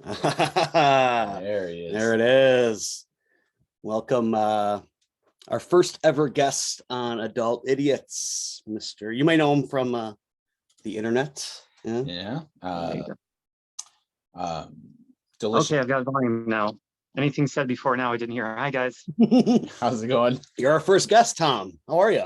There he is. There it is. Welcome, our first ever guest on Adult Idiots, Mr. You might know him from the internet. Yeah. Delicious. Okay, I've got volume now. Anything said before now I didn't hear. Hi, guys. How's it going? You're our first guest, Tom. How are you?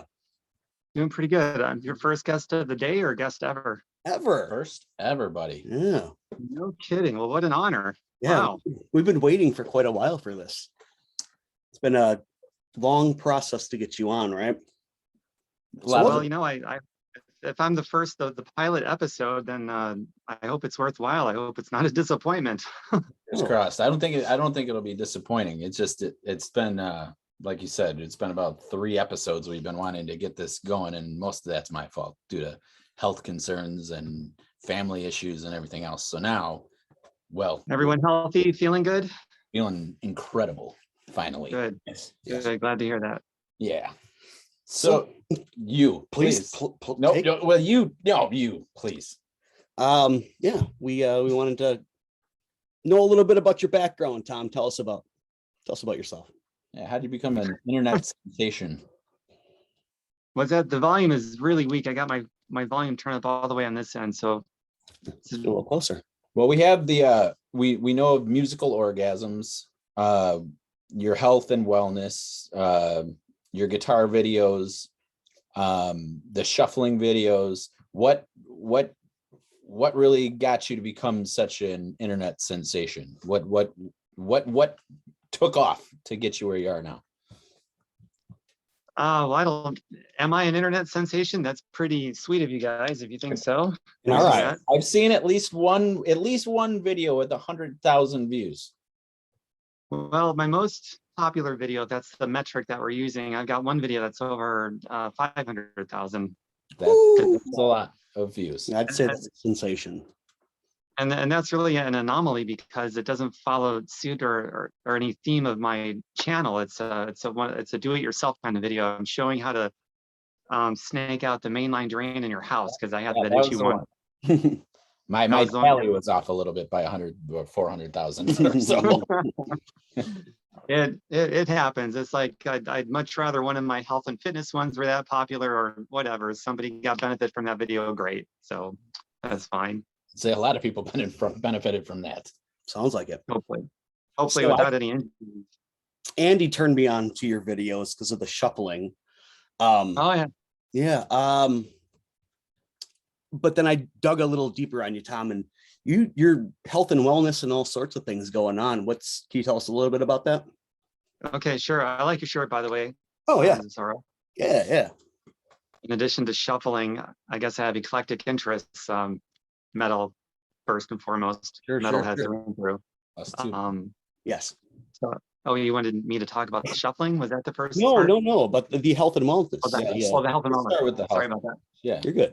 Doing pretty good. I'm your first guest of the day or guest ever? First ever, buddy. Yeah. No kidding. Well, what an honor. Yeah. Wow. We've been waiting for quite a while for this. It's been a long process to get you on, right? Well, you know, if I'm the first, the pilot episode, then I hope it's worthwhile. I hope it's not a disappointment. Fingers crossed. I don't think it'll be disappointing. It's just it's been like you said, it's been about 3 episodes we've been wanting to get this going, and most of that's my fault due to health concerns and family issues and everything else. So now, well, everyone healthy, feeling good, feeling incredible. Finally, good. Yes. Good. Glad to hear that. Yeah. So you please, you please. Yeah, we wanted to know a little bit about your background, Tom. Tell us about yourself. Yeah, how did you become an internet sensation? Was that the volume is really weak? I got my volume turned up all the way on this end, so it's a little closer. Well, we have the we know of musical orgasms, your health and wellness, your guitar videos, the shuffling videos. What really got you to become such an internet sensation? What took off to get you where you are now? Well, am I an internet sensation? That's pretty sweet of you guys, if you think so. All right. I've seen at least one video with 100,000 views. Well, my most popular video, that's the metric that we're using. I've got one video that's over 500,000. That's a lot of views. I'd say that's a sensation. And that's really an anomaly because it doesn't follow suit or any theme of my channel. It's a do-it-yourself kind of video. I'm showing how to snake out the mainline drain in your house because I had that issue one. My tally was off a little bit by 100 or 400,000. So it happens. It's like I'd much rather one of my health and fitness ones were that popular or whatever. Somebody got benefit from that video, great. So that's fine. Say a lot of people benefited from that. Sounds like it. Hopefully so without any injuries. Andy turned me on to your videos because of the shuffling. Oh yeah. But then I dug a little deeper on you, Tom, and your health and wellness and all sorts of things going on. Can you tell us a little bit about that? Okay, sure. I like your shirt, by the way. Oh yeah. Sorrow. Yeah. In addition to shuffling, I guess I have eclectic interests. Metal, first and foremost. Metal has their own through. Us too. Yes. So, you wanted me to talk about the shuffling? Was that the first? No. But the health and wellness. The health and wellness. Start with the health. Sorry about that. Yeah, you're good.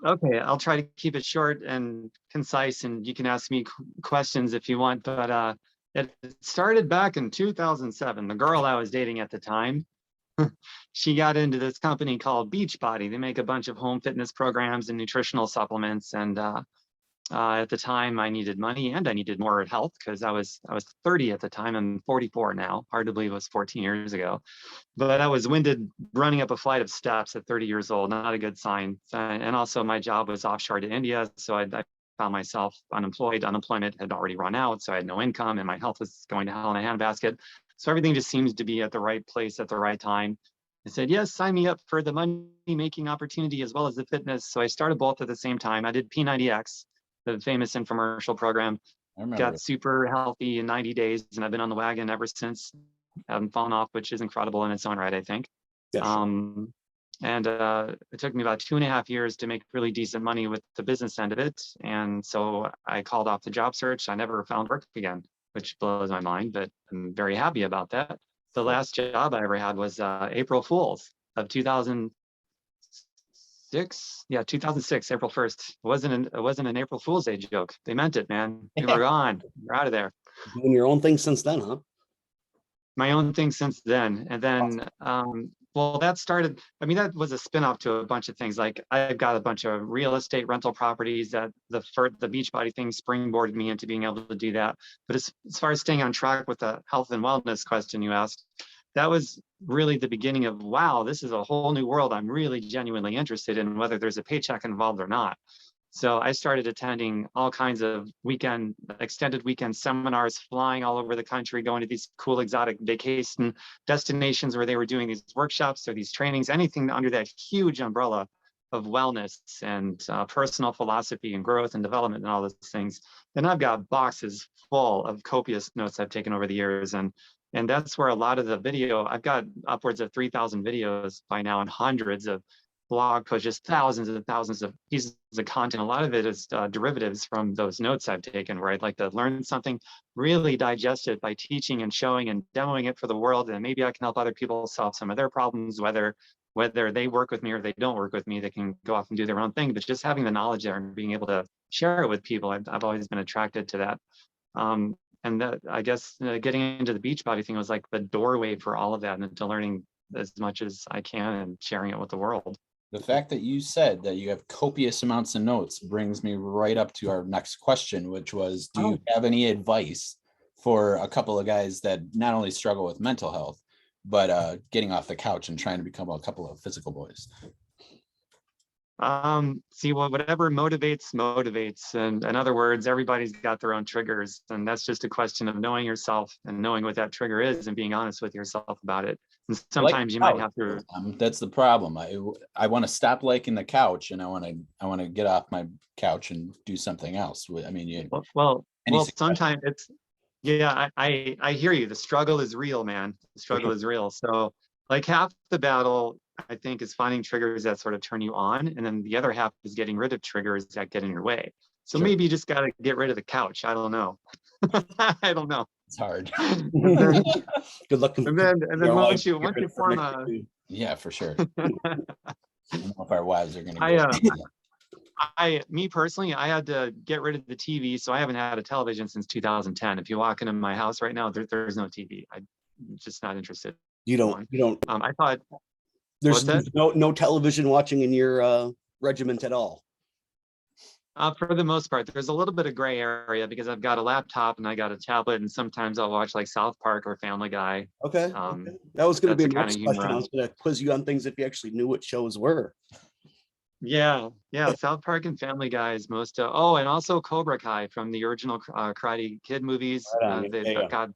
Okay, I'll try to keep it short and concise, and you can ask me questions if you want. But it started back in 2007. The girl I was dating at the time, she got into this company called Beachbody. They make a bunch of home fitness programs and nutritional supplements. And at the time, I needed money and I needed more health because I was 30 at the time. I'm 44 now. Hard to believe it was 14 years ago. But I was winded running up a flight of steps at 30 years old. Not a good sign. And also, my job was offshore to India, so I found myself unemployed. Unemployment had already run out, so I had no income, and my health was going to hell in a handbasket. So everything just seems to be at the right place at the right time. I said, yes, sign me up for the money-making opportunity as well as the fitness. So I started both at the same time. I did P90X, the famous infomercial program. Got super healthy in 90 days, and I've been on the wagon ever since. Haven't fallen off, which is incredible in its own right, I think. Yes. And it took me about 2.5 years to make really decent money with the business end of it. And so I called off the job search. I never found work again, which blows my mind, but I'm very happy about that. The last job I ever had was April Fool's of 2006. Yeah, 2006, April 1st. It wasn't an April Fool's Day joke. They meant it, man. You were gone. You're out of there. Doing your own thing since then, huh? My own thing since then. And then Well, that started, I mean, that was a spin-off to a bunch of things. Like I've got a bunch of real estate rental properties that the Beachbody thing springboarded me into being able to do that. But as far as staying on track with the health and wellness question you asked, that was really the beginning of, wow, this is a whole new world I'm really genuinely interested in, whether there's a paycheck involved or not. So I started attending all kinds of extended weekend seminars, flying all over the country, going to these cool exotic vacation destinations where they were doing these workshops or these trainings, anything under that huge umbrella of wellness and personal philosophy and growth and development and all those things. Then I've got boxes full of copious notes I've taken over the years. And that's where a lot of the video, I've got upwards of 3,000 videos by now and hundreds of blog posts, just thousands and thousands of pieces of content. A lot of it is derivatives from those notes I've taken, where I'd like to learn something, really digest it by teaching and showing and demoing it for the world. And maybe I can help other people solve some of their problems, whether they work with me or they don't work with me, they can go off and do their own thing. But just having the knowledge there and being able to share it with people, I've always been attracted to that. And that, I guess, getting into the Beachbody thing was like the doorway for all of that, and into learning as much as I can and sharing it with the world. The fact that you said that you have copious amounts of notes brings me right up to our next question, which was, do you have any advice for a couple of guys that not only struggle with mental health, but getting off the couch and trying to become a couple of physical boys? See, well, whatever motivates. And in other words, everybody's got their own triggers. And that's just a question of knowing yourself and knowing what that trigger is and being honest with yourself about it. And sometimes you might have to. That's the problem. I want to stop liking the couch, and I want to get off my couch and do something else. I mean, well, sometimes it's, yeah, I hear you. The struggle is real, man. The struggle is real. So like half the battle, I think, is finding triggers that sort of turn you on. And then the other half is getting rid of triggers that get in your way. So maybe you just got to get rid of the couch. I don't know. I don't know. It's hard. Good luck. And then once you form a, yeah, for sure. I don't know if our wives are going to. Me personally, I had to get rid of the TV. So I haven't had a television since 2010. If you walk into my house right now, there's no TV. I'm just not interested. You don't. I thought there's no television watching in your regiment at all. For the most part, there's a little bit of gray area because I've got a laptop and I got a tablet, and sometimes I'll watch like South Park or Family Guy. Okay. That was going to be my next question. I was going to quiz you on things if you actually knew what shows were. Yeah. South Park and Family Guy is most. And also Cobra Kai from the original Karate Kid movies. God,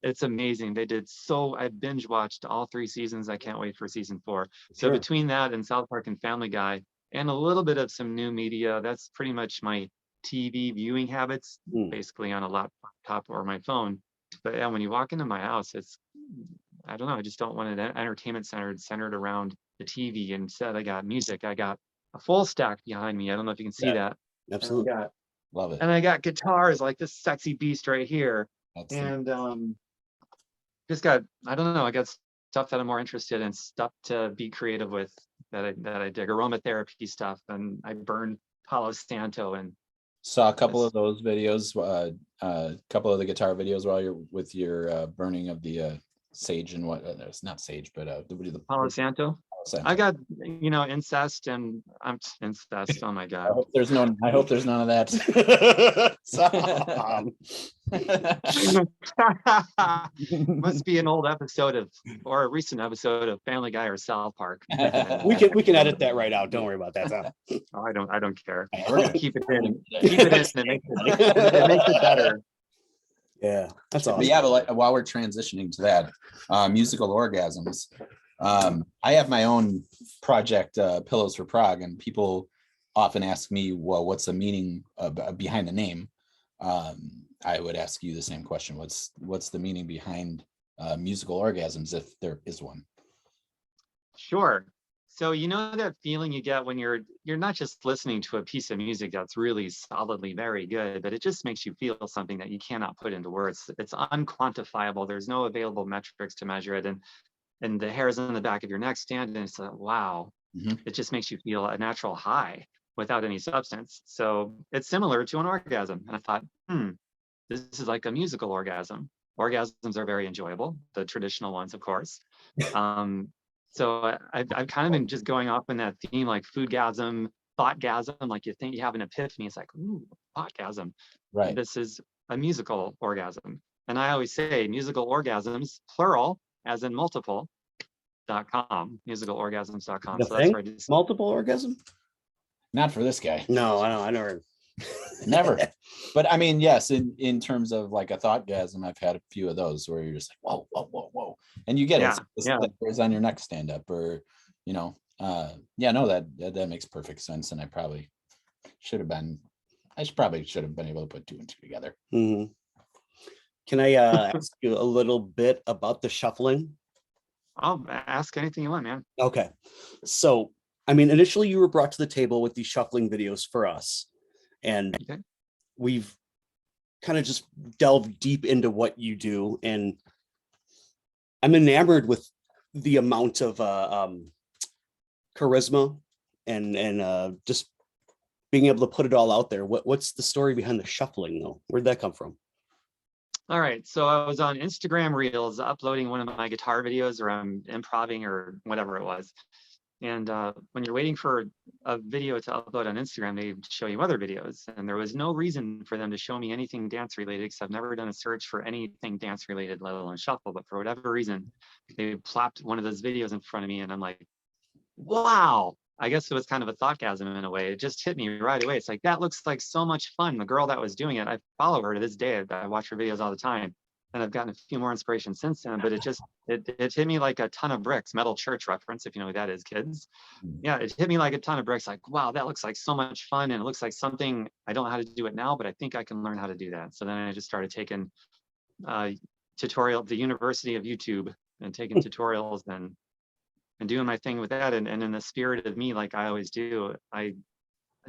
it's amazing. They did so. I binge watched all 3 seasons. I can't wait for season 4. So between that and South Park and Family Guy, and a little bit of some new media, that's pretty much my TV viewing habits, basically on a laptop or my phone. But yeah, when you walk into my house, it's, I don't know, I just don't want an entertainment centered around the TV. Instead, I got music. I got a full stack behind me. I don't know if you can see that. Absolutely. Love it. And I got guitars like this sexy beast right here. Just got, I don't know, I got stuff that I'm more interested in, stuff to be creative with that I dig, aromatherapy stuff, and I burn Palo Santo and saw a couple of those videos, a couple of the guitar videos while you're with your burning of the sage and what, it's not sage, but the Palo Santo. I got, incest and incest. Oh my God. I hope there's none of that. Must be an old episode or a recent episode of Family Guy or South Park. We can edit that right out. Don't worry about that, Tom. Oh, I don't care. We're gonna keep it in. Keep it in. It makes it better. Yeah, that's awesome. But yeah, but while we're transitioning to that, musical orgasms. I have my own project, Pillows for Prague, and people often ask me, well, what's the meaning behind the name? I would ask you the same question. What's the meaning behind musical orgasms, if there is one? Sure. So that feeling you get when you're not just listening to a piece of music that's really solidly very good, but it just makes you feel something that you cannot put into words. It's unquantifiable. There's no available metrics to measure it. And the hairs on the back of your neck stand, and it's like, wow, It just makes you feel a natural high without any substance. So it's similar to an orgasm. And I thought, this is like a musical orgasm. Orgasms are very enjoyable, the traditional ones, of course. So I've kind of been just going off in that theme, like foodgasm, thoughtgasm, like you think you have an epiphany. It's like, ooh, thoughtgasm. Right. This is a musical orgasm. And I always say musical orgasms, plural, as in multiple.com, musicalorgasms.com. The So that's thing? where I just, Multiple orgasm? Not for this guy. No, I never. Never. But I mean, yes, in terms of like a thoughtgasm, I've had a few of those where you're just like, whoa, whoa, whoa, whoa. And you get yeah, it. yeah. It's on your next stand up or, you know, yeah, no, that makes perfect sense. And I probably should have been able to put two and two together. Mhm. Can I ask you a little bit about the shuffling? I'll ask anything you want, man. Okay. So, I mean, initially you were brought to the table with these shuffling videos for us, and Okay. we've kind of just delved deep into what you do, and I'm enamored with the amount of charisma and just being able to put it all out there. What's the story behind the shuffling though? Where'd that come from? All right. So I was on Instagram Reels uploading one of my guitar videos, or I'm improvising or whatever it was. And when you're waiting for a video to upload on Instagram, they show you other videos. And there was no reason for them to show me anything dance related, because I've never done a search for anything dance related, let alone shuffle. But for whatever reason, they plopped one of those videos in front of me, and I'm like, wow. I guess it was kind of a thoughtgasm in a way. It just hit me right away. It's like, that looks like so much fun. The girl that was doing it, I follow her to this day. I watch her videos all the time. And I've gotten a few more inspiration since then, but it hit me like a ton of bricks. Metal Church reference, if you know who that is, kids. Yeah, it hit me like a ton of bricks. Like, wow, that looks like so much fun, and it looks like something I don't know how to do it now, but I think I can learn how to do that. So then I just started taking tutorial at the University of YouTube and taking tutorials and doing my thing with that. And in the spirit of me, like I always do, I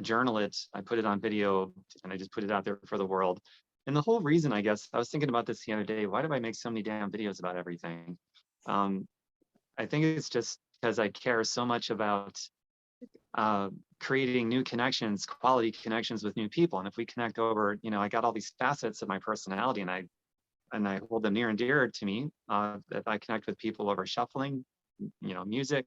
journal it, I put it on video, and I just put it out there for the world. And the whole reason, I guess, I was thinking about this the other day, why do I make so many damn videos about everything? I think it's just because I care so much about creating new connections, quality connections with new people. And if we connect over, you know, I got all these facets of my personality, and I hold them near and dear to me. If I connect with people over shuffling, you know, music,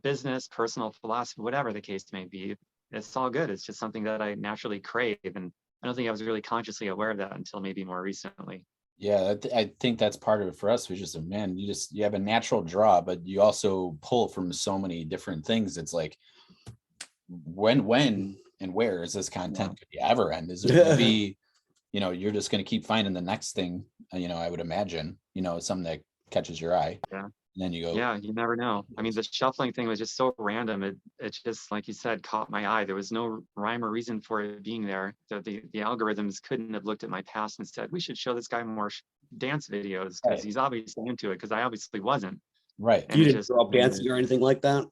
business, personal philosophy, whatever the case may be, it's all good. It's just something that I naturally crave. And I don't think I was really consciously aware of that until maybe more recently. Yeah, I think that's part of it for us. Was just man, you have a natural draw, but you also pull from so many different things. It's like, when and where is this content could ever end? Is it going to be, you know, you're just going to keep finding the next thing, you know, I would imagine, you know, something that catches your eye. Yeah. And then you go, Yeah, you never know. I mean, the shuffling thing was just so random. It just, like you said, caught my eye. There was no rhyme or reason for it being there. The algorithms couldn't have looked at my past and said, we should show this guy more dance videos, because Right. he's obviously into it, because I obviously wasn't. right. And You it didn't just, grow up dancing or anything like that?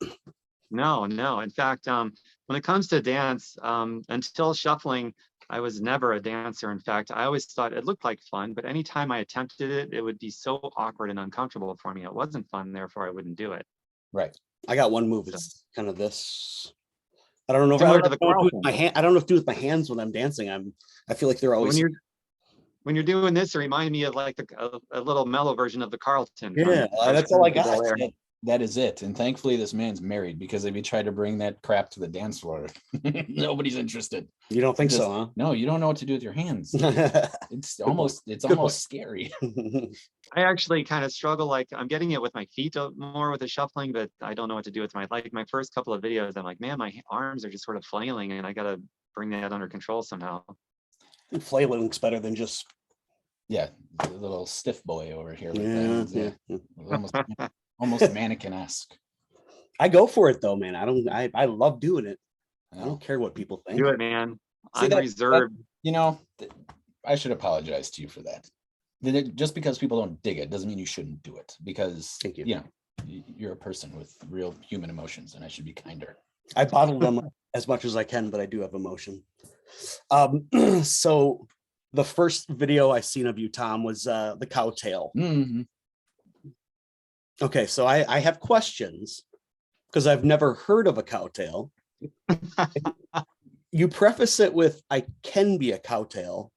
no. In fact, when it comes to dance, until shuffling, I was never a dancer. In fact, I always thought it looked like fun, but anytime I attempted it, it would be so awkward and uncomfortable for me. It wasn't fun, therefore I wouldn't do it. Right. I got one move. It's kind of this. I don't know if Similar to the I don't know what to do with Carlton. my hand. I don't know what to do with my hands when I'm dancing. I feel like they're always. When you're doing this, it reminded me of like a little mellow version of the Carlton. Yeah, from that's all I Fresh Prince of got. Bel-Air. That is it. And thankfully this man's married, because if he tried to bring that crap to the dance floor, nobody's interested. You don't think so, No, you don't know what to do with your hands. huh? It's almost point. scary. I actually kind of struggle, like I'm getting it with my feet more with the shuffling, but I don't know what to do with my first couple of videos. I'm like, man, my arms are just sort of flailing, and I got to bring that under control somehow. Flailing's better than just. Yeah, the little stiff boy over here. With Yeah, that. Yeah. Almost mannequin-esque. I go for it though, man. I love doing it. I Oh. don't care what people think. Do it, man. See, I'm that- reserved. You know, I should apologize to you for that. Just because people don't dig it doesn't mean you shouldn't do it, because Thank you. you know, you're a person with real human emotions, and I should be kinder. I bottle them as much as I can, but I do have emotion. So the first video I seen of you, Tom, was the cowtail. Mhm. Okay, so I have questions because I've never heard of a cowtail. You preface it with "I can be a cowtail,"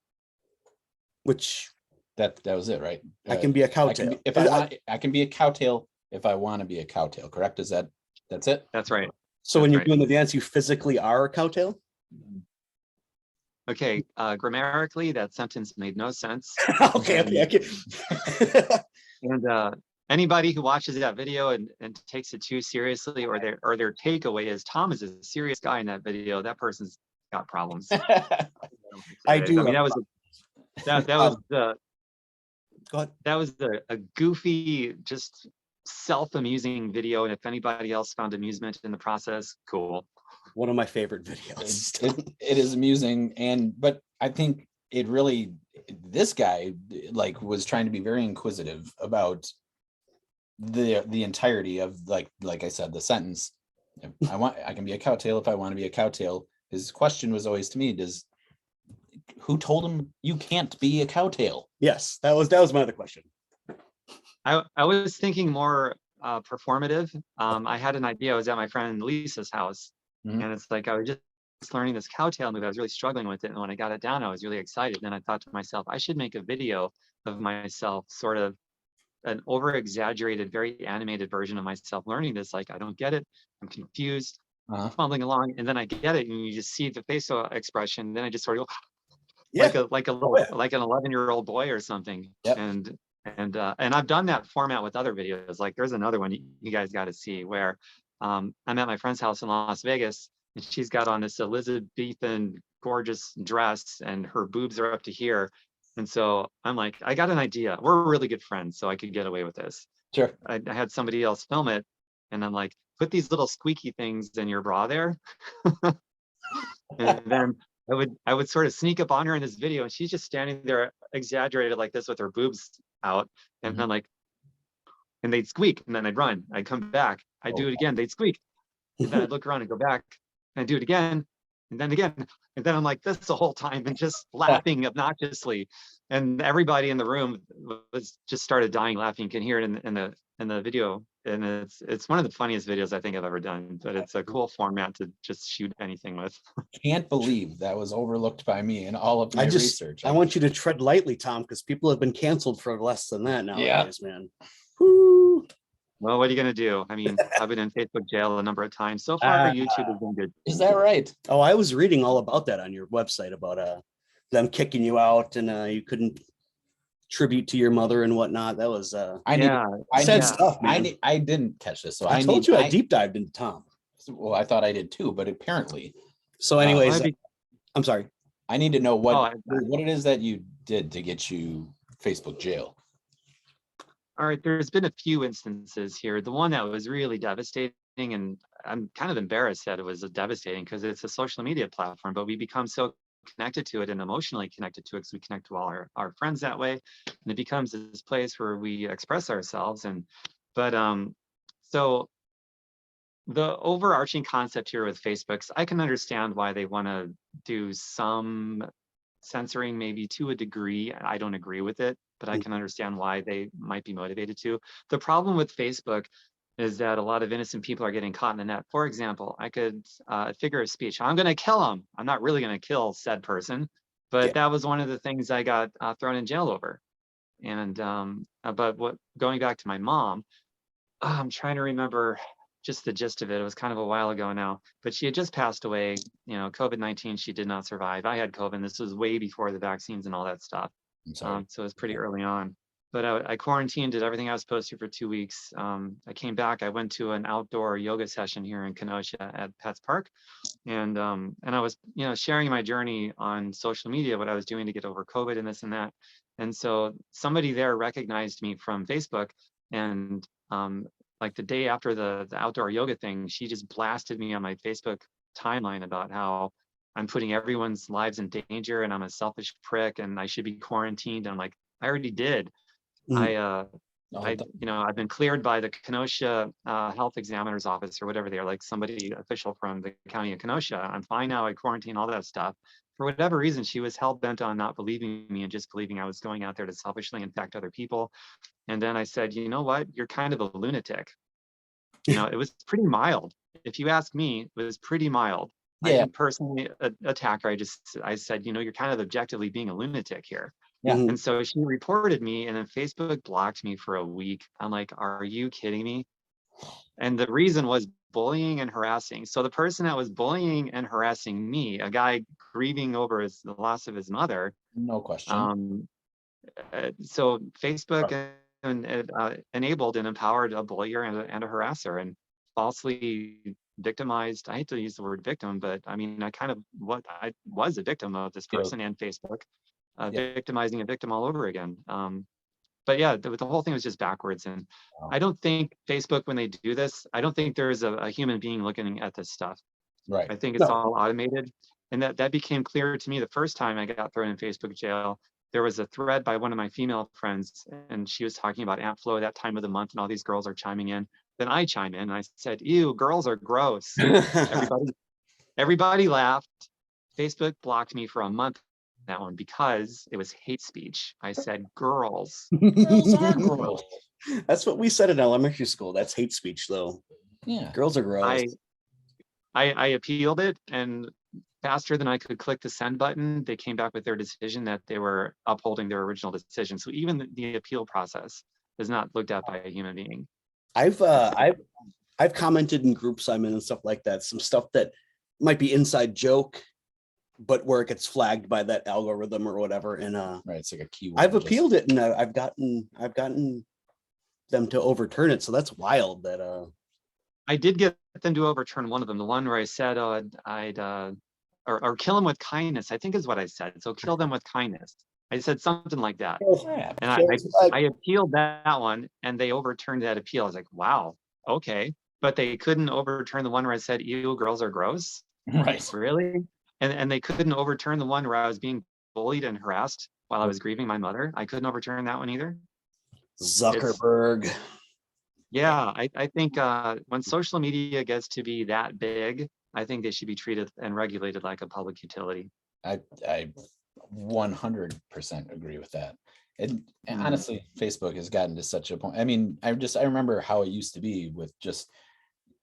which That was it, right? I can be a cowtail. If I want, I can be a cowtail if I want to be a cowtail, correct? That's it? That's right. So when That's you're right. doing the dance, you physically are a cowtail? Okay, grammatically, that sentence made no sense. Okay. And anybody who watches that video and takes it too seriously, or their takeaway is Tom is a serious guy in that video, that person's got problems. I do. I mean, that was Go ahead. that was a goofy, just self-amusing video. And if anybody else found amusement in the process, cool. One of my favorite videos. It is amusing, but I think it really, this guy like was trying to be very inquisitive about the entirety of like I said, the sentence. I can be a cowtail if I want to be a cowtail. His question was always to me, who told him you can't be a cowtail? Yes, that was my other question. I was thinking more performative. I had an idea. I was at my friend Lisa's house, Mhm. and it's like I was just learning this cowtail move. I was really struggling with it, and when I got it down, I was really excited. Then I thought to myself, I should make a video of myself, sort of an over-exaggerated, very animated version of myself learning this. Like, I don't get it. I'm confused, Uh-huh. fumbling along, and then I get it, and you just see the facial expression. Then I just sort of go, Yeah. like an 11-year-old boy or something. Yep. And I've done that format with other videos. Like there's another one you guys got to see where I'm at my friend's house in Las Vegas, and she's got on this Elizabethan gorgeous dress, and her boobs are up to here. And so I'm like, I got an idea. We're really good friends, so I could get away with this. Sure. I had somebody else film it, and I'm like, put these little squeaky things in your bra there. And then I would sort of sneak up on her in this video, and she's just standing there exaggerated like this with her boobs out. And I'm like, and they'd squeak, and then I'd run. I'd come back. I'd do it again. They'd squeak. And then I'd look around and go back, and I'd do it again, and then again. And then I'm like this the whole time and just laughing obnoxiously. And everybody in the room was just started dying laughing. You can hear it in the video. And it's one of the funniest videos I think I've ever done, but it's a cool format to just shoot anything with. Can't believe that was overlooked by me in all of my research. I want you to tread lightly, Tom, because people have been canceled for less than that nowadays, man. Woo. Well, what are you gonna do? I mean, I've been in Facebook jail a number of times. So far, YouTube has been good. Is that right? Oh, I was reading all about that on your website about them kicking you out and you couldn't tribute to your mother and whatnot. That was sad stuff, man. I didn't catch this, so I told you I deep dived into Tom. Well, I thought I did too, but apparently. So, anyways, I'm sorry. I need to know what it is that you did to get you Facebook jail. All right, there's been a few instances here. The one that was really devastating, and I'm kind of embarrassed that it was devastating because it's a social media platform, but we become so connected to it and emotionally connected to it because we connect to all our friends that way. And it becomes this place where we express ourselves. So the overarching concept here with Facebook's, I can understand why they want to do some censoring, maybe to a degree. I don't agree with it, but I can understand why they might be motivated to. The problem with Facebook is that a lot of innocent people are getting caught in the net. For example, I could figure of speech. I'm going to kill him. I'm not really going to kill said person, but that was one of the things I got thrown in jail over. And but going back to my mom, I'm trying to remember just the gist of it. It was kind of a while ago now, but she had just passed away. You know, COVID-19. She did not survive. I had COVID. This was way before the vaccines and all that stuff. I'm sorry. So it was pretty early on. But I quarantined, did everything I was supposed to for 2 weeks. I came back. I went to an outdoor yoga session here in Kenosha at Pets Park, and I was, sharing my journey on social media, what I was doing to get over COVID and this and that. And so somebody there recognized me from Facebook, and like the day after the outdoor yoga thing, she just blasted me on my Facebook timeline about how I'm putting everyone's lives in danger and I'm a selfish prick and I should be quarantined. And I'm like, I already did. I've been cleared by the Kenosha health examiner's office or whatever they are, like somebody official from the county of Kenosha. I'm fine now. I quarantine, all that stuff. For whatever reason, she was hell bent on not believing me and just believing I was going out there to selfishly infect other people. And then I said, you know what? You're kind of a lunatic. It was pretty mild. If you ask me, it was pretty mild. I didn't personally attack her. I said, you're kind of objectively being a lunatic here. Yeah. Mhm. And so she reported me, and then Facebook blocked me for a week. I'm like, are you kidding me? And the reason was bullying and harassing. So the person that was bullying and harassing me, a guy grieving over the loss of his mother, No question. um, so Facebook enabled and empowered a bullier and a harasser, and falsely victimized. I hate to use the word victim, but I mean, I was a victim of this Yeah. person and Facebook, Yeah. victimizing a victim all over again. But yeah, the whole thing was just backwards. And Wow. I don't think Facebook, when they do this, I don't think there's a human being looking at this stuff. Right. I think it's No. all automated. And that became clear to me the first time I got thrown in Facebook jail. There was a thread by one of my female friends, and she was talking about Amp Flow that time of the month, and all these girls are chiming in. Then I chime in and I said, ew, girls are gross. Everybody laughed. Facebook blocked me for a month that one because it was hate speech. I said girls. Girls are gross. That's what we said in elementary school. That's hate speech, though. Yeah. Girls are gross. I appealed it, and faster than I could click the send button, they came back with their decision that they were upholding their original decision. So even the appeal process is not looked at by a human being. I've commented in groups I'm in and stuff like that. Some stuff that might be inside joke, but where it gets flagged by that algorithm or whatever. And Right. It's like a keyword. I've appealed it, and I've gotten them to overturn it. So that's wild. That I did get them to overturn one of them, the one where I said, I'd or kill them with kindness, I think is what I said. So kill them with kindness. I said something like that. Yeah. And I appealed that one, and they overturned that appeal. I was like, wow, okay. But they couldn't overturn the one where I said, ew, girls are gross. Right. Really? And they couldn't overturn the one where I was being bullied and harassed while I was grieving my mother. I couldn't overturn that one either. Zuckerberg. Yeah, I think when social media gets to be that big, I think they should be treated and regulated like a public utility. I 100% agree with that. And Mhm. honestly, Facebook has gotten to such a point. I mean, I remember how it used to be with just,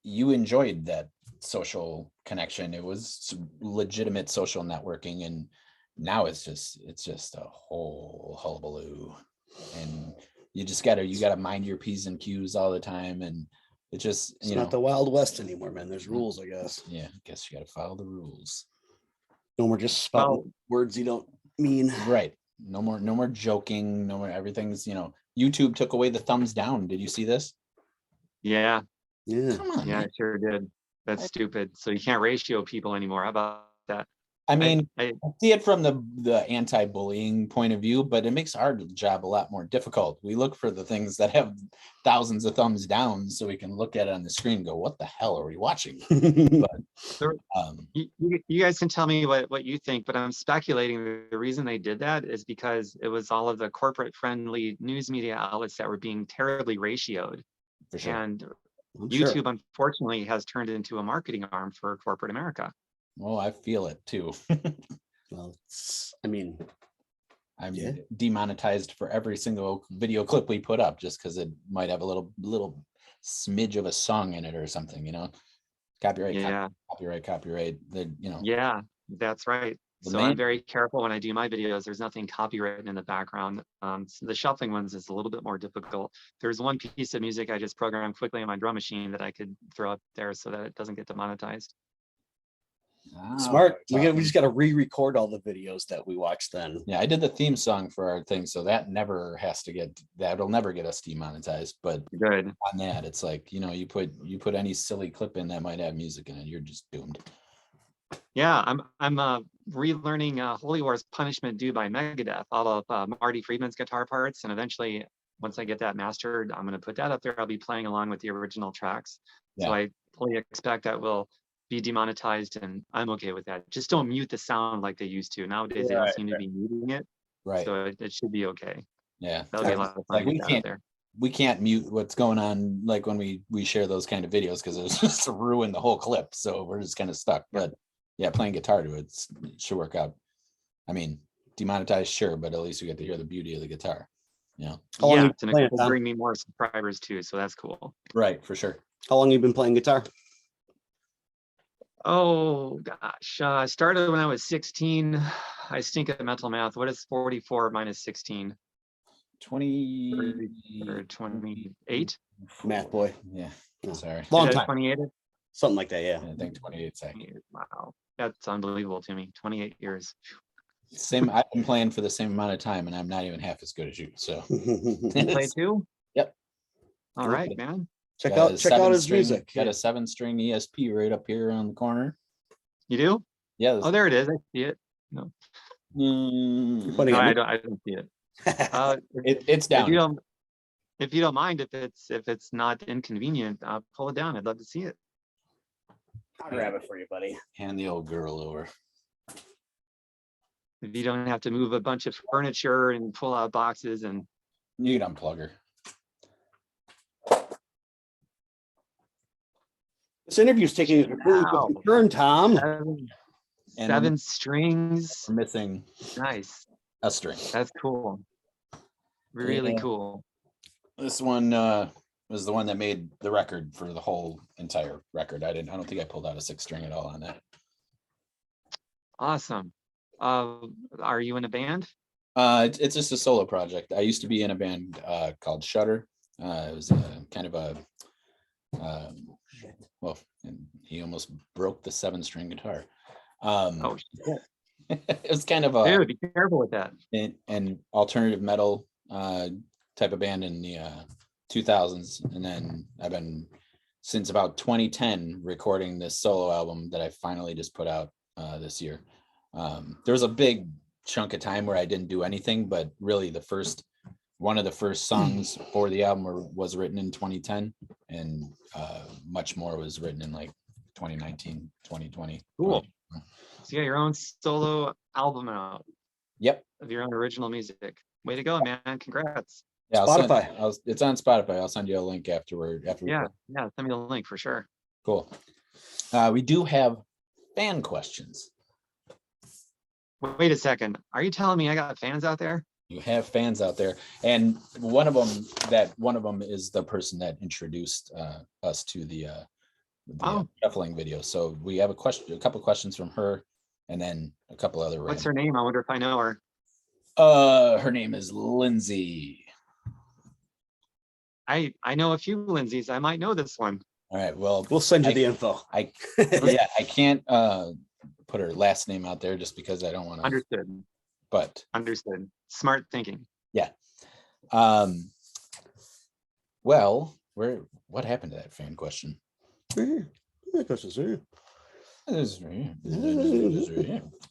you enjoyed that social connection. It was legitimate social networking, and now it's just a whole hullabaloo. And you gotta mind your P's and Q's all the time, and it just, It's not the Wild West anymore, man. There's rules, I guess. yeah, I guess you gotta follow the rules. No more just spouting words you don't mean. Right. No more joking. No more. Everything's, YouTube took away the thumbs down. Did you see this? Yeah, Yeah. Come on. yeah, I Man. sure did. That's stupid. So you can't ratio people anymore. How about that? I mean, I I see it from the anti-bullying point of view, but it makes our job a lot more difficult. We look for the things that have thousands of thumbs down so we can look at it on the screen and go, what the hell are we watching? There- Um, you guys can tell me what you think, but I'm speculating the reason they did that is because it was all of the corporate friendly news media outlets that were being terribly ratioed. for sure. And I'm sure. YouTube, unfortunately, has turned into a marketing arm for corporate America. Well, I feel it too. Well, I mean, I'm Yeah. demonetized for every single video clip we put up just because it might have a little smidge of a song in it or something, Copyright, Yeah, copyright. yeah, that's right. The So main- I'm very careful when I do my videos. There's nothing copywritten in the background. So the shuffling ones is a little bit more difficult. There's one piece of music I just programmed quickly on my drum machine that I could throw up there so that it doesn't get demonetized. smart. We talking. just got to re-record all the videos that we watched then. Yeah, I did the theme song for our thing, so that'll never get us demonetized. But Good. on that, it's like, you put any silly clip in that might have music in it, you're just doomed. Yeah, I'm relearning Holy War's Punishment Due by Megadeth, all of Marty Friedman's guitar parts, and eventually, once I get that mastered, I'm going to put that up there. I'll be playing along with the original tracks. So Yeah. I fully expect that will be demonetized, and I'm okay with that. Just don't mute the sound like they used to. Nowadays, they don't Right, seem to be muting it, Right. so it should be okay. Yeah. That'll be a lot of fun Like, to get that up there. we can't mute what's going on, like when we share those kind of videos, because it's just to ruin the whole clip. So we're just kind of stuck. But yeah, playing guitar to it should work out. I mean, demonetized, sure, but at least we get to hear the beauty of the guitar. How long Yeah, you and playing it it, will Tom? bring me more subscribers too, so that's cool. Right, for sure. How long you been playing guitar? Oh gosh, I started when I was 16. I stink at mental math. What is 44 minus 16? 20 Or 28? Math boy. Yeah, No. sorry. Long Is that time. 28? Something like that. Yeah. I think 28 seconds. Wow, that's unbelievable to me. 28 years. Same. I've been playing for the same amount of time, and I'm not even half as good as you. So You play too? Yep. All right, man. check Got a out his 7-string music. Got Yeah. a 7-string ESP right up here on the corner. You do? Yeah. Oh, there it is. I see it. No, You're pointing no, at I me. don't. I don't see it. It's If down. you don't mind, if it's not inconvenient, pull it down. I'd love to see it. I'll grab it for you, buddy. Hand the old girl over. If you don't have to move a bunch of furniture and pull out boxes and You can unplug her. This interview is taking a completely Wow. different turn, Tom. seven strings. We're missing Nice. a string. That's cool. Really Yeah. cool. This one was the one that made the record for the whole entire record. I don't think I pulled out a 6-string at all on that. Awesome. Are you in a band? It's just a solo project. I used to be in a band called Shutter. It was kind of a well, and he almost broke the 7-string guitar. Oh, shit. It was kind of a Dude, be careful with that. an alternative metal type of band in the 2000s, and then I've been since about 2010 recording this solo album that I finally just put out this year. There was a big chunk of time where I didn't do anything, but really one of the first songs for the album was written in 2010, and much more was written in like 2019, 2020. Cool. So you got your own solo album out Yep. of your own original music. Way to go, man. Congrats. Yeah, Spotify. It's on Spotify. I'll send you a link afterward. Yeah, send me the link for sure. Cool. We do have fan questions. Wait a second. Are you telling me I got fans out there? You have fans out there, and one of them is the person that introduced us to the shuffling video. So we have a couple questions from her, and then a couple other. What's her name? I wonder if I know her. Her name is Lindsay. I know a few Lindsays. I might know this one. All right. Well, We'll send you the info. I can't put her last name out there just because I don't want to. Understood. But Understood. Smart thinking. Yeah. Well, what happened to that fan question? Yeah, questions, yeah.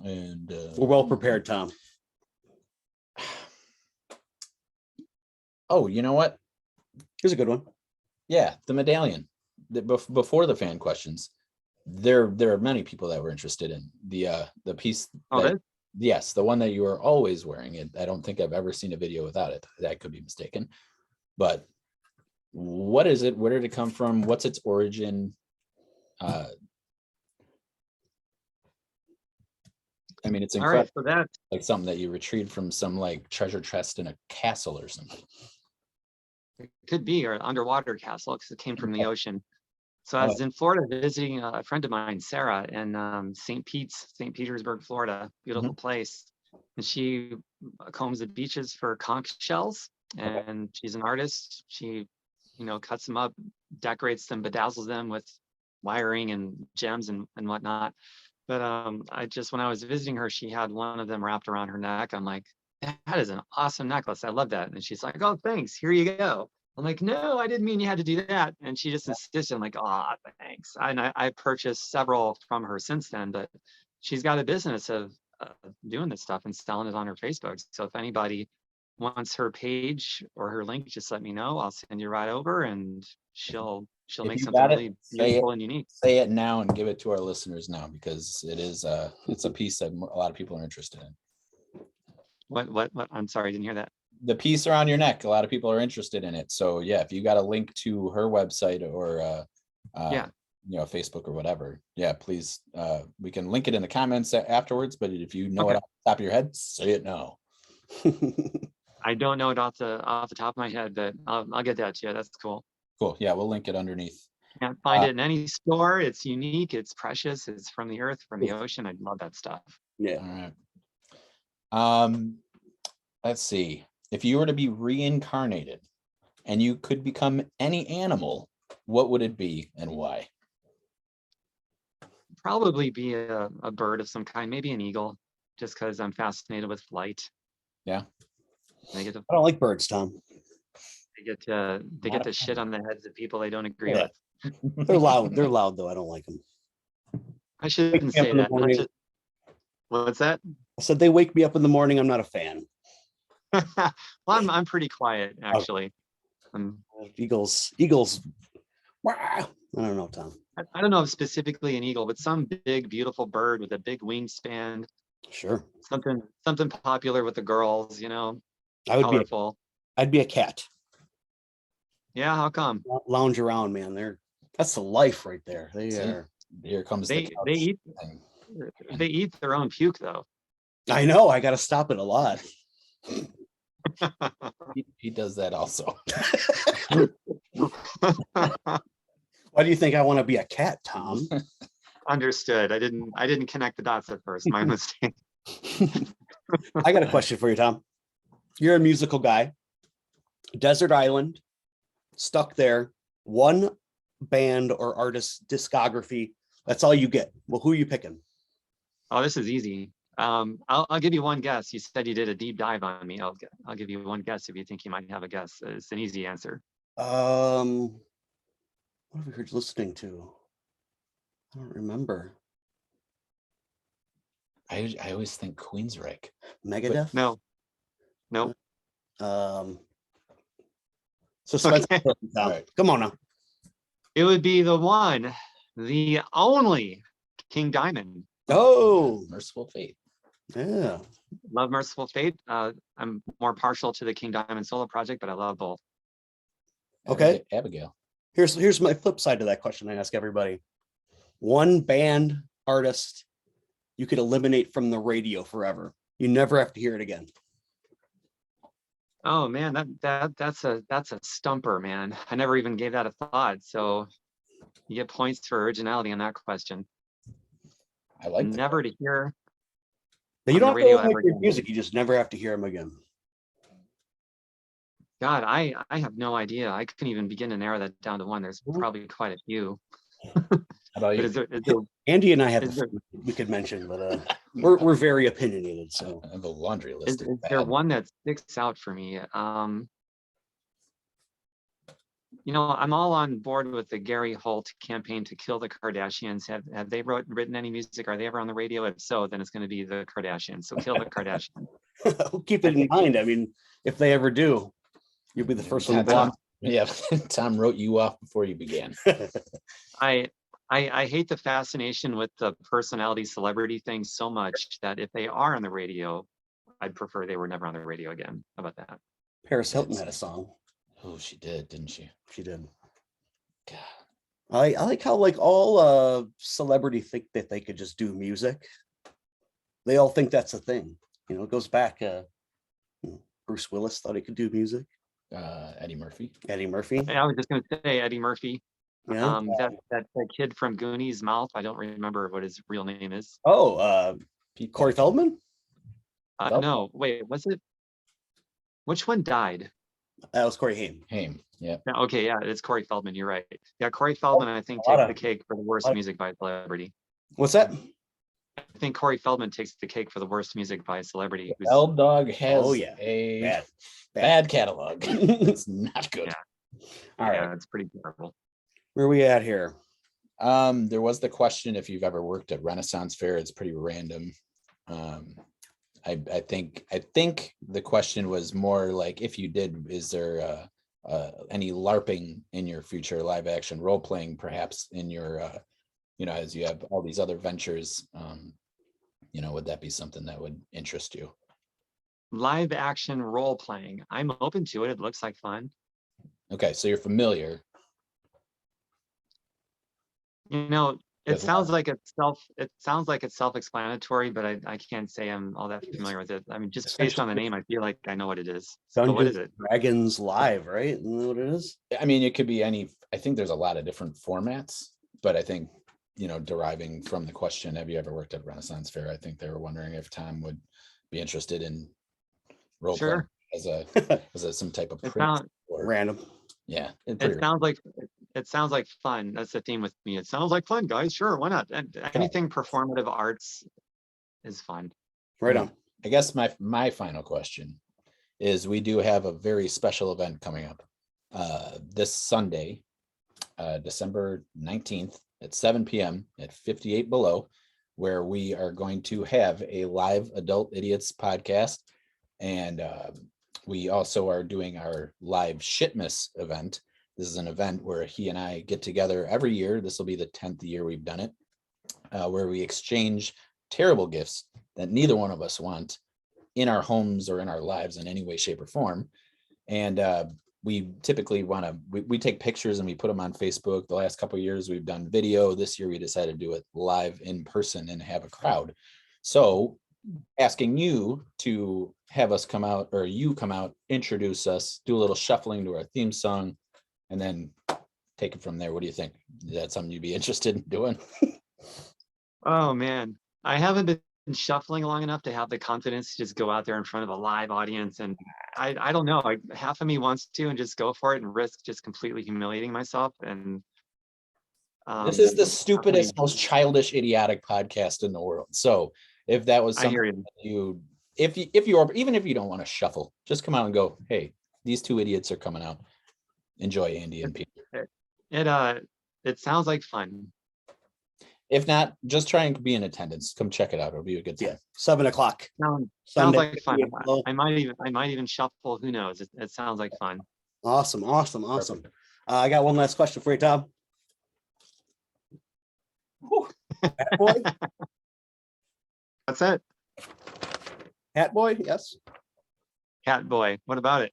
And We're well prepared, Tom. Oh, you know what? Here's a good one. Yeah, the medallion. Before the fan questions, there are many people that were interested in the piece. Yes, the one that you are always wearing. It. I don't think I've ever seen a video without it. That could be mistaken. But what is it? Where did it come from? What's its origin? I mean, it's incredible. All right, for that. Like something that you retrieved from some like treasure chest in a castle or something. It could be, or an underwater castle, because it came from the ocean. So I was in Florida visiting a friend of mine, Sarah, in St. Petersburg, Florida, beautiful place. And she combs the beaches for conch shells, and she's an artist. She, cuts them up, decorates them, bedazzles them with wiring and gems and whatnot. But when I was visiting her, she had one of them wrapped around her neck. I'm like, that is an awesome necklace. I love that. And she's like, oh, thanks. Here you go. I'm like, no, I didn't mean you had to do that. And she just insisted. I'm like, oh, thanks. And I purchased several from her since then, but she's got a business of doing this stuff and selling it on her Facebook. So if anybody wants her page or her link, just let me know. I'll send you right over, and she'll make something really beautiful and unique. Say it now and give it to our listeners now, because it's a piece that a lot of people are interested in. What? I'm sorry, I didn't hear that. The piece around your neck, a lot of people are interested in it. So yeah, if you got a link to her website or Facebook or whatever, yeah, please, we can link it in the comments afterwards, but if you know it off the top of your head, say it now. I don't know it off the top of my head, but I'll get that to you. That's cool. Cool. Yeah, we'll link it underneath. Can't find it in any store. It's unique. It's precious. It's from the earth, from the ocean. I love that stuff. Yeah. All right. Let's see. If you were to be reincarnated and you could become any animal, what would it be and why? Probably be a bird of some kind, maybe an eagle, just because I'm fascinated with flight. Yeah. They get to, I don't like birds, Tom. they get to shit on the heads of people they don't agree Yeah. with. They're loud. They're loud though. I don't like them. I shouldn't Wake me up say in the that. Not morning. just- What's that? I said they wake me up in the morning. I'm not a fan. Well, I'm pretty quiet actually. Eagles. Wah! I don't know, Tom. I don't know if specifically an eagle, but some big, beautiful bird with a big wingspan. Sure. Something popular with the girls, I would colorful. I'd be a cat. Yeah, how come? Lounge around, man. That's the life right there. They See? are. Here comes They the couch eat thing. they eat their own puke though. I know. I got to stop it a lot. He does that also. Why do you think I want to be a cat, Tom? Understood. I didn't connect the dots at first. My mistake. I got a question for you, Tom. You're a musical guy. Desert island, stuck there. One band or artist discography. That's all you get. Well, who are you picking? Oh, this is easy. I'll give you one guess. You said you did a deep dive on me. I'll give you one guess if you think you might have a guess. It's an easy answer. What have we heard listening to? I don't remember. I always think Queensryche. Megadeth? No. Nope. Suspense. Okay. Tom. Right. Come on now. It would be the one, the only King Diamond. Oh, Merciful Fate. yeah. Love Merciful Fate. I'm more partial to the King Diamond solo project, but I love both. Okay. Abigail. Here's my flip side to that question I ask everybody. One band artist you could eliminate from the radio forever. You never have to hear it again. Oh man, that's a stumper, man. I never even gave that a thought. So you get points for originality on that question. I like that. Never to hear. Now, you On the don't have radio to like ever their again. music. You just never have to hear them again. God, I have no idea. I couldn't even begin to narrow that down to one. There's probably quite a few. How about But you? is there Andy and I have Is a there- few we could mention, but we're very opinionated. So I have a laundry is, list. is there one that sticks out for me? I'm all on board with the Gary Holt campaign to kill the Kardashians. Have they written any music? Are they ever on the radio? If so, then it's going to be the Kardashians. So kill the Kardashians. we'll keep it in mind. I mean, if they ever do, you'll be the first one to block. Yeah, Tom wrote you off before you began. I hate the fascination with the personality celebrity thing so much that if they are on the radio, I'd prefer they were never on the radio again. How about that? Paris Hilton had a song. Oh, she did, didn't she? She did. God. I like how like all celebrity think that they could just do music. They all think that's a thing. It goes back. Bruce Willis thought he could do music. Eddie Murphy. Eddie Murphy. I was just going to say Eddie Murphy. Yeah. That kid from Goonies mouth. I don't remember what his real name is. Oh, Corey Feldman. No, wait, was it? Which one died? That was Corey Haim. Yeah. Okay, yeah, it's Corey Feldman. You're right. Yeah, Corey Feldman, I think, takes the cake for the worst music by a celebrity. What's that? I think Corey Feldman takes the cake for the worst music by a celebrity. L Dog has a bad catalog. It's not good. Yeah. All right. Yeah, it's pretty terrible. Where are we at here? There was the question if you've ever worked at Renaissance Fair. It's pretty random. I think the question was more like, if you did, is there any LARPing in your future, live action role playing, perhaps in your as you have all these other ventures, would that be something that would interest you? Live action role playing. I'm open to it. It looks like fun. Okay, so you're familiar. It With sounds like it's self-explanatory, but I can't say I'm all that familiar with it. I mean, just based on the name, I feel like I know what it is. So what Dungeons is it? and Dragons Live, right? Isn't that what it is? I mean, it could be any, I think there's a lot of different formats, but I think, deriving from the question, have you ever worked at Renaissance Fair? I think they were wondering if Tom would be interested in role playing Sure. as some type of It priest sounds or, Random. yeah. it sounds like fun. That's the theme with me. It sounds like fun, guys. Sure, why not? And anything performative arts is fun. Right on. I guess my final question is, we do have a very special event coming up this Sunday, December 19th at 7 p.m. at 58 Below, where we are going to have a live Adult Idiots podcast. And we also are doing our live Shitmas event. This is an event where he and I get together every year. This will be the 10th year we've done it, where we exchange terrible gifts that neither one of us want in our homes or in our lives in any way, shape, or form. And we typically we take pictures and we put them on Facebook. The last couple of years we've done video. This year we decided to do it live in person and have a crowd. So asking you to have us come out, or you come out, introduce us, do a little shuffling to our theme song, and then take it from there. What do you think? Is that something you'd be interested in doing? Oh man, I haven't been shuffling long enough to have the confidence to just go out there in front of a live audience. And I don't know, half of me wants to and just go for it and risk just completely humiliating myself. And This is the stupidest, most childish, idiotic podcast in the world. So if that was I hear something if you are, even if you don't want to shuffle, just come out and go, hey, these two idiots are coming out. Enjoy, Andy and Peter. It sounds like fun. If not, just try and be in attendance. Come check it out. It'll be a good time. Yeah, 7 o'clock. Sounds Sunday. like fun. I might even shuffle. Who knows? It sounds like fun. Awesome. I got one last question for you, Tom. Hat boy? That's it. Hat boy, yes. Cat boy. What about it?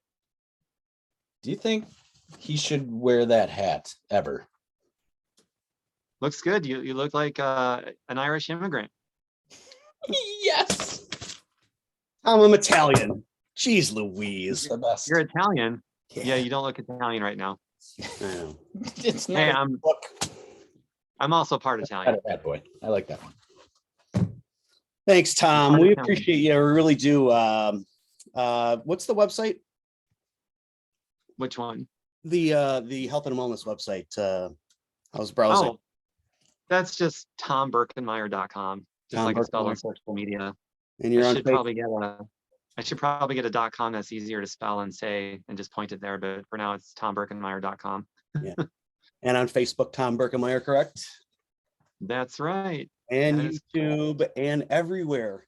Do you think he should wear that hat ever? Looks good. You look like an Irish immigrant. Yes. I'm Italian. Jeez Louise. The best. You're Italian. Yeah, you don't look Italian right now. I know. It's not Hey, a look. I'm also part Italian. Hat boy. I like that one. Thanks, Tom. Part We Italian. appreciate you. We really do. What's the website? Which one? The health and wellness website. I was browsing. Oh, that's just tombirkenmeyer.com. Just Tom like it's spelled on Birkenmeyer. social media. And you're I on should probably get a .com that's easier to spell and say and just point it there. But for now, it's tombirkenmeyer.com. and on Facebook, Tom Birkenmeyer, correct? That's right. And That is YouTube and everywhere.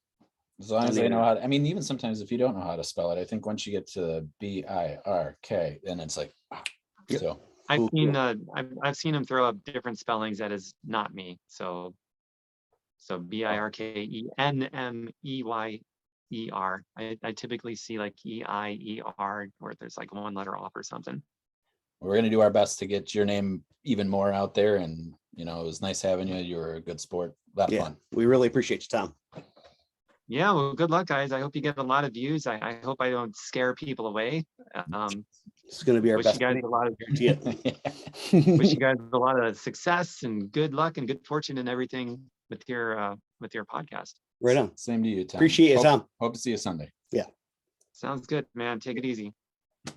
As long as they know how to, I mean, even sometimes if you don't know how to spell it, I think once you get to BIRK, then it's like, wow. Yep. So I've Cool. I've seen him throw up different spellings that is not me. So BIRKENMEYER. I typically see like EIER where there's like one letter off or something. we're going to do our best to get your name even more out there. And, it was nice having you. You were a good sport. A lot of fun. We really appreciate you, Tom. Yeah, well, good luck, guys. I hope you get a lot of views. I hope I don't scare people away. It's going to be our Wish best. you guys a lot of wish you guys a lot of success and good luck and good fortune and everything with your podcast. Right on. Same to you, Tom. Appreciate it, Tom. Hope to see you Sunday. Sounds good, man. Take it easy.